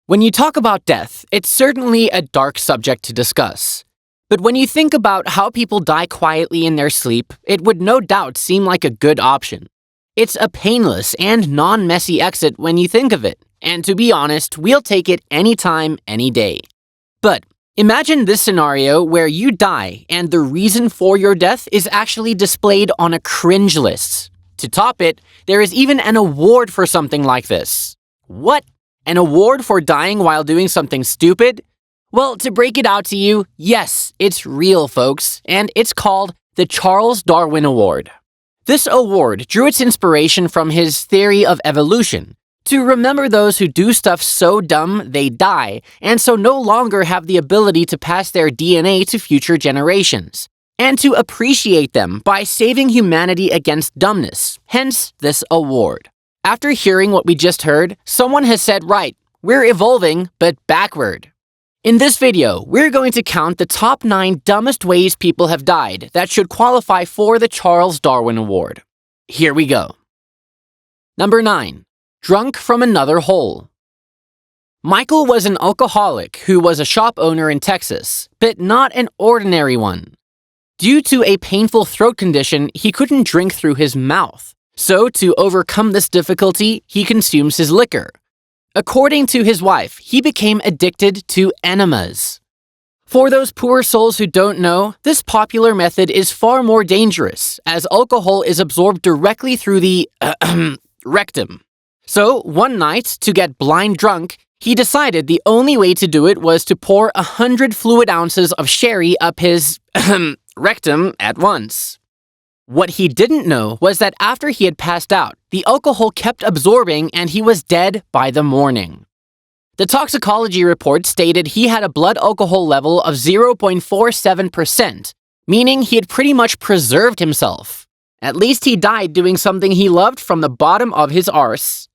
When you talk about death, it's certainly a dark subject to discuss. But when you think about how people die quietly in their sleep, it would no doubt seem like a good option. It's a painless and non-messy exit when you think of it, and to be honest, we'll take it anytime, any day. But imagine this scenario where you die and the reason for your death is actually displayed on a cringe list. To top it, there is even an award for something like this. What? An award for dying while doing something stupid? Well, to break it out to you, yes, it's real, folks, and it's called the Charles Darwin Award. This award drew its inspiration from his theory of evolution, to remember those who do stuff so dumb they die, and so no longer have the ability to pass their DNA to future generations, and to appreciate them by saving humanity against dumbness, hence this award. After hearing what we just heard, someone has said, right, we're evolving, but backward. In this video, we're going to count the top 9 dumbest ways people have died that should qualify for the Charles Darwin Award. Here we go. Number 9. Drunk from another hole. Michael was an alcoholic who was a shop owner in Texas, but not an ordinary one. Due to a painful throat condition, he couldn't drink through his mouth. So, to overcome this difficulty, he consumes his liquor. According to his wife, he became addicted to enemas. For those poor souls who don't know, this popular method is far more dangerous, as alcohol is absorbed directly through the rectum. So, one night, to get blind drunk, he decided the only way to do it was to pour 100 fluid ounces of sherry up his rectum at once. What he didn't know was that after he had passed out, the alcohol kept absorbing and he was dead by the morning. The toxicology report stated he had a blood alcohol level of 0.47%, meaning he had pretty much preserved himself. At least he died doing something he loved from the bottom of his arse.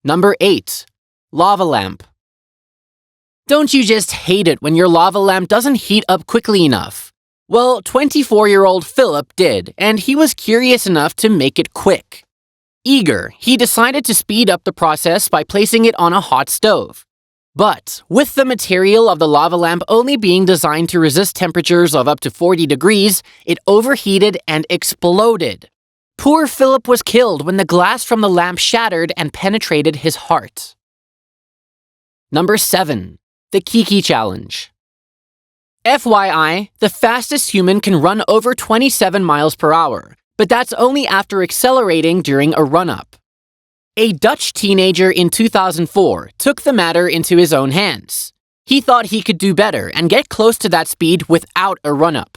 Number 8. Lava lamp. Don't you just hate it when your lava lamp doesn't heat up quickly enough? Well, 24-year-old Philip did, and he was curious enough to make it quick. Eager, he decided to speed up the process by placing it on a hot stove. But, with the material of the lava lamp only being designed to resist temperatures of up to 40 degrees, it overheated and exploded. Poor Philip was killed when the glass from the lamp shattered and penetrated his heart. Number 7. The Kiki Challenge. FYI, the fastest human can run over 27 miles per hour, but that's only after accelerating during a run-up. A Dutch teenager in 2004 took the matter into his own hands. He thought he could do better and get close to that speed without a run-up.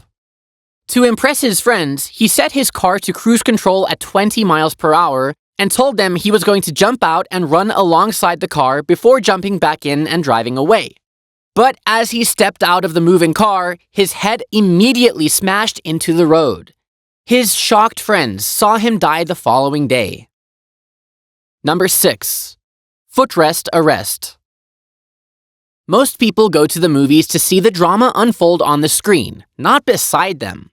To impress his friends, he set his car to cruise control at 20 miles per hour and told them he was going to jump out and run alongside the car before jumping back in and driving away. But as he stepped out of the moving car, his head immediately smashed into the road. His shocked friends saw him die the following day. Number 6. Footrest arrest. Most people go to the movies to see the drama unfold on the screen, not beside them.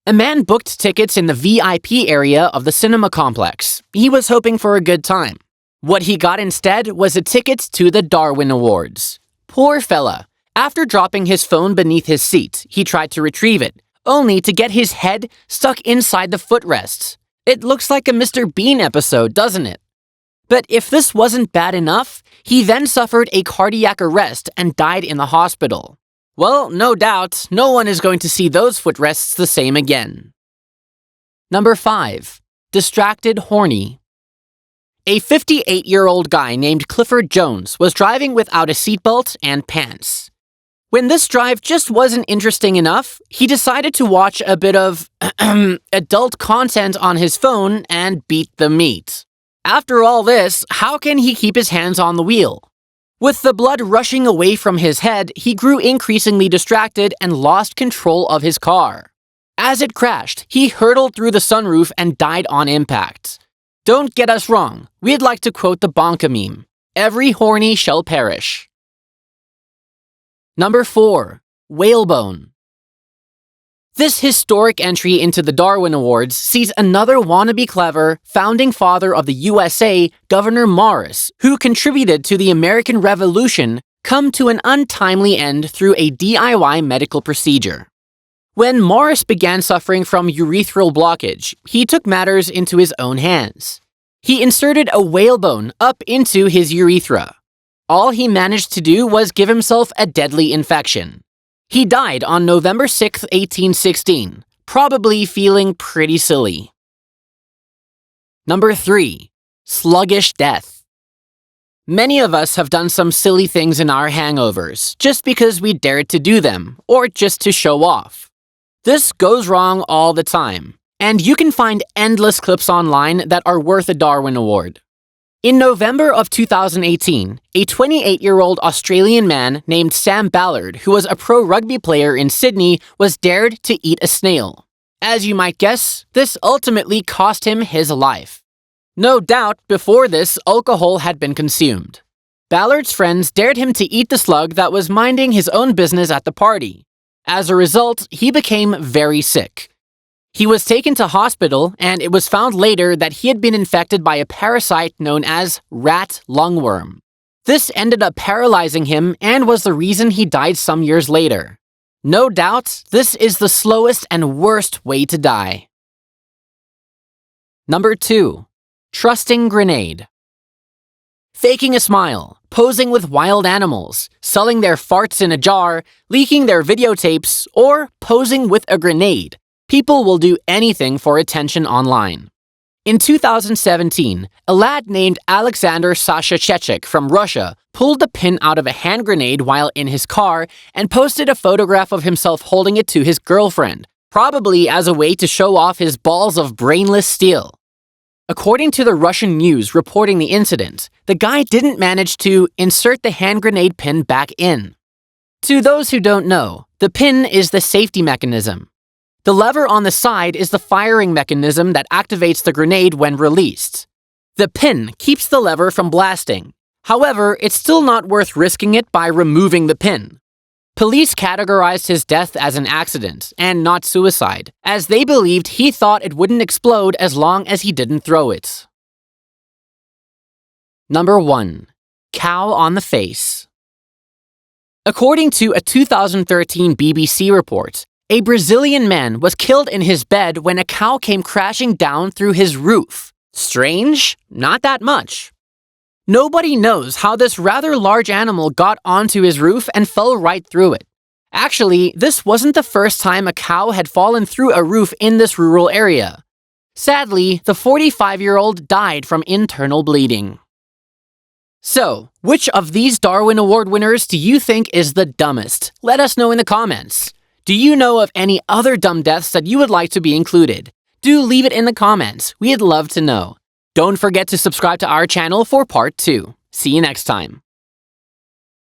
A man booked tickets in the VIP area of the cinema complex. He was hoping for a good time. What he got instead was a ticket to the Darwin Awards. Poor fella. After dropping his phone beneath his seat, he tried to retrieve it, only to get his head stuck inside the footrests. It looks like a Mr. Bean episode, doesn't it? But if this wasn't bad enough, he then suffered a cardiac arrest and died in the hospital. Well, no doubt, no one is going to see those footrests the same again. Number 5. Distracted Horny. A 58-year-old guy named Clifford Jones was driving without a seatbelt and pants. When this drive just wasn't interesting enough, he decided to watch a bit of adult content on his phone and beat the meat. After all this, how can he keep his hands on the wheel? With the blood rushing away from his head, he grew increasingly distracted and lost control of his car. As it crashed, he hurtled through the sunroof and died on impact. Don't get us wrong, we'd like to quote the Bonka meme, "Every horny shall perish." Number 4. Whalebone. This historic entry into the Darwin Awards sees another wannabe clever founding father of the USA, Governor Morris, who contributed to the American Revolution, come to an untimely end through a DIY medical procedure. When Morris began suffering from urethral blockage, he took matters into his own hands. He inserted a whalebone up into his urethra. All he managed to do was give himself a deadly infection. He died on November 6, 1816, probably feeling pretty silly. Number 3. Sluggish Death. Many of us have done some silly things in our hangovers, just because we dared to do them, or just to show off. This goes wrong all the time, and you can find endless clips online that are worth a Darwin Award. In November of 2018, a 28-year-old Australian man named Sam Ballard, who was a pro rugby player in Sydney, was dared to eat a snail. As you might guess, this ultimately cost him his life. No doubt, before this, alcohol had been consumed. Ballard's friends dared him to eat the slug that was minding his own business at the party. As a result, he became very sick. He was taken to hospital, and it was found later that he had been infected by a parasite known as rat lungworm. This ended up paralyzing him and was the reason he died some years later. No doubt, this is the slowest and worst way to die. Number 2. Trusting grenade. Faking a smile, posing with wild animals, selling their farts in a jar, leaking their videotapes, or posing with a grenade. People will do anything for attention online. In 2017, a lad named Alexander Sasha Chechik from Russia pulled the pin out of a hand grenade while in his car and posted a photograph of himself holding it to his girlfriend, probably as a way to show off his balls of brainless steel. According to the Russian news reporting the incident, the guy didn't manage to insert the hand grenade pin back in. To those who don't know, the pin is the safety mechanism. The lever on the side is the firing mechanism that activates the grenade when released. The pin keeps the lever from blasting. However, it's still not worth risking it by removing the pin. Police categorized his death as an accident and not suicide, as they believed he thought it wouldn't explode as long as he didn't throw it. Number 1. Cow on the face. According to a 2013 BBC report, a Brazilian man was killed in his bed when a cow came crashing down through his roof. Strange? Not that much. Nobody knows how this rather large animal got onto his roof and fell right through it. Actually, this wasn't the first time a cow had fallen through a roof in this rural area. Sadly, the 45-year-old died from internal bleeding. So, which of these Darwin Award winners do you think is the dumbest? Let us know in the comments. Do you know of any other dumb deaths that you would like to be included? Do leave it in the comments. We'd love to know. Don't forget to subscribe to our channel for part 2. See you next time.